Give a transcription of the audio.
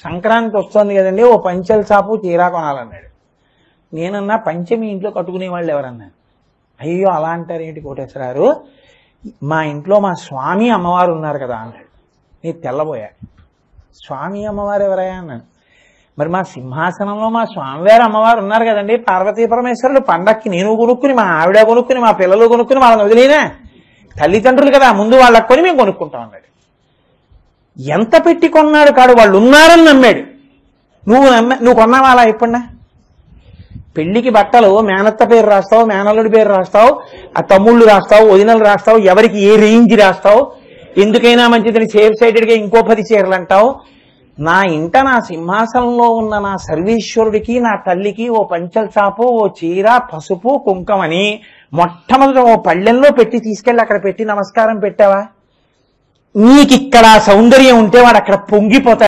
సంక్రాంతి వస్తుంది కదండి, ఓ పంచెల చాపు చీరా కొనాలన్నాడు. నేనన్నా పంచె మీ ఇంట్లో కట్టుకునే వాళ్ళు ఎవరన్నా? అయ్యో అలా అంటారు ఏంటి కోటేశ్వరారు, మా ఇంట్లో మా స్వామి అమ్మవారు ఉన్నారు కదా అన్నాడు. నేను తెల్లబోయా. స్వామి అమ్మవారు ఎవరయ్యా అన్నాను. మరి మా సింహాసనంలో మా స్వామివారు అమ్మవారు ఉన్నారు కదండి, పార్వతీ పరమేశ్వరులు. పండక్కి నేను కొనుక్కుని, మా ఆవిడ కొనుక్కుని, మా పిల్లలు కొనుక్కుని వాళ్ళని వదిలేనా? తల్లిదండ్రులు కదా, ముందు వాళ్ళకి కొని మేము కొనుక్కుంటాం అన్నాడు. ఎంత పెట్టి కొన్నాడు కాడు, వాళ్ళు ఉన్నారని నమ్మాడు. నువ్వు కొన్నావా అలా? ఎప్పుడన్నా పెళ్లికి బట్టలు మేనత్త పేరు రాస్తావు, మేనల్లుడి పేరు రాస్తావు, ఆ తమ్ముళ్ళు రాస్తావు, వదినలు రాస్తావు, ఎవరికి ఏ రేంజ్ రాస్తావు, ఎందుకైనా మంచిదని సేఫ్ సైడెడ్గా ఇంకో 10 చీరలు అంటావు. నా ఇంట నా సింహాసనంలో ఉన్న నా సర్వేశ్వరుడికి, నా తల్లికి ఓ పంచల చాపు, ఓ చీర, పసుపు, కుంకమని మొట్టమొదట ఓ పళ్ళెంలో పెట్టి తీసుకెళ్ళి అక్కడ పెట్టి నమస్కారం పెట్టావా? నీకిక్కడ సౌందర్యం ఉంటే వాడు అక్కడ పొంగిపోతాడు.